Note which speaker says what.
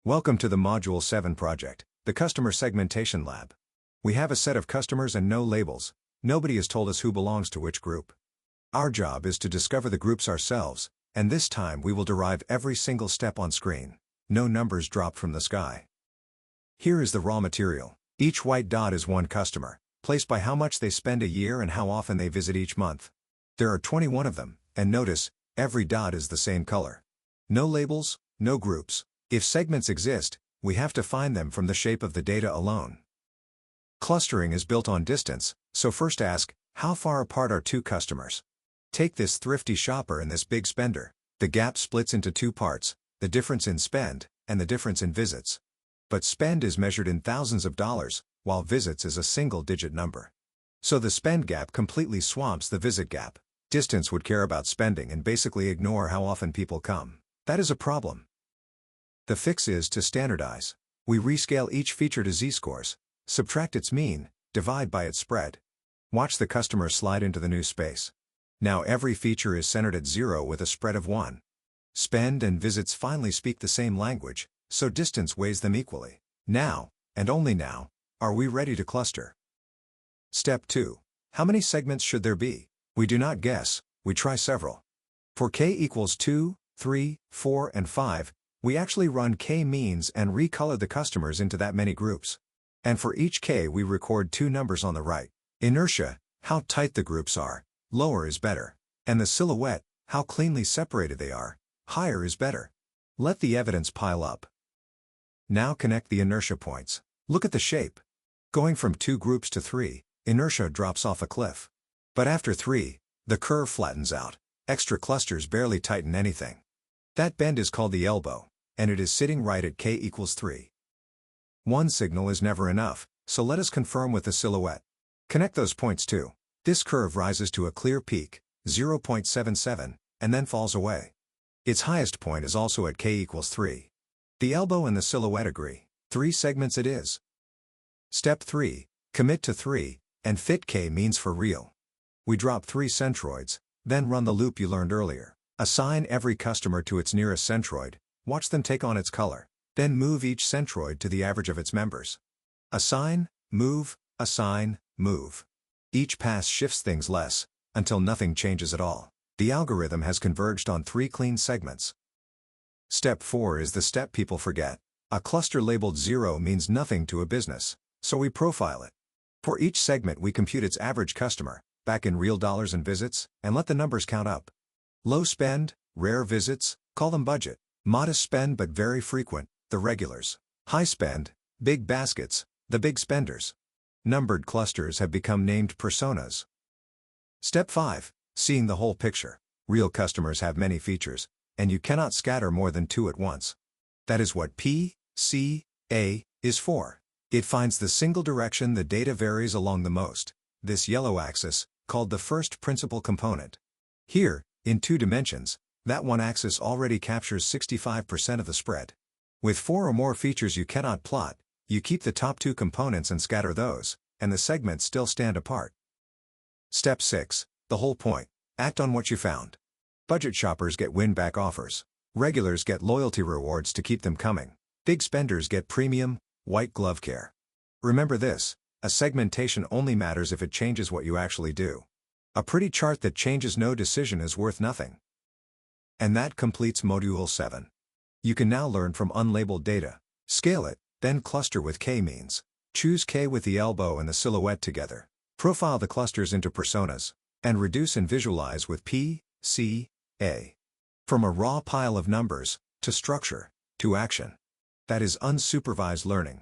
Speaker 1: Welcome to the Module 7 project, the Customer Segmentation Lab. We have a set of customers and no labels. Nobody has told us who belongs to which group. Our job is to discover the groups ourselves, and this time we will derive every single step on screen. No numbers dropped from the sky. Here is the raw material. Each white dot is one customer, placed by how much they spend a year and how often they visit each month. There are 21 of them, and notice, every dot is the same color. No labels, no groups. If segments exist, we have to find them from the shape of the data alone. Clustering is built on distance, so first ask, how far apart are two customers? Take this thrifty shopper and this big spender. The gap splits into two parts, the difference in spend, and the difference in visits. But spend is measured in thousands of dollars, while visits is a single-digit number. So the spend gap completely swamps the visit gap. Distance would care about spending and basically ignore how often people come. That is a problem. The fix is to standardize. We rescale each feature to z-scores, subtract its mean, divide by its spread. Watch the customer slide into the new space. Now every feature is centered at 0 with a spread of 1. Spend and visits finally speak the same language, so distance weighs them equally. Now, and only now, are we ready to cluster. Step 2. How many segments should there be? We do not guess, we try several. For k equals 2, 3, 4, and 5, we actually run K-Means and recolor the customers into that many groups. And for each k we record two numbers on the right. Inertia, how tight the groups are, lower is better. And the silhouette, how cleanly separated they are, higher is better. Let the evidence pile up. Now connect the inertia points. Look at the shape. Going from 2 groups to 3, inertia drops off a cliff. But after 3, the curve flattens out. Extra clusters barely tighten anything. That bend is called the elbow, and it is sitting right at k equals 3. One signal is never enough, so let us confirm with the silhouette. Connect those points too. This curve rises to a clear peak, 0.77, and then falls away. Its highest point is also at k equals 3. The elbow and the silhouette agree. 3 segments it is. Step 3. Commit to 3, and fit K-Means for real. We drop 3 centroids, then run the loop you learned earlier. Assign every customer to its nearest centroid, watch them take on its color. Then move each centroid to the average of its members. Assign, move. Each pass shifts things less, until nothing changes at all. The algorithm has converged on 3 clean segments. Step 4 is the step people forget. A cluster labeled 0 means nothing to a business, so we profile it. For each segment we compute its average customer, back in real dollars and visits, and let the numbers count up. Low spend, rare visits, call them budget. Modest spend but very frequent, the regulars. High spend, big baskets, the big spenders. Numbered clusters have become named personas. Step 5. Seeing the whole picture. Real customers have many features, and you cannot scatter more than 2 at once. That is what PCA is for. It finds the single direction the data varies along the most. This yellow axis, called the first principal component. Here, in 2 dimensions, that one axis already captures 65% of the spread. With 4 or more features you cannot plot, you keep the top 2 components and scatter those, and the segments still stand apart. Step 6. The whole point. Act on what you found. Budget shoppers get win-back offers. Regulars get loyalty rewards to keep them coming. Big spenders get premium, white glove care. Remember this, a segmentation only matters if it changes what you actually do. A pretty chart that changes no decision is worth nothing. And that completes Module 7. You can now learn from unlabeled data. Scale it, then cluster with K-Means. Choose K with the elbow and the silhouette together. Profile the clusters into personas. And reduce and visualize with PCA. From a raw pile of numbers, to structure, to action. That is unsupervised learning.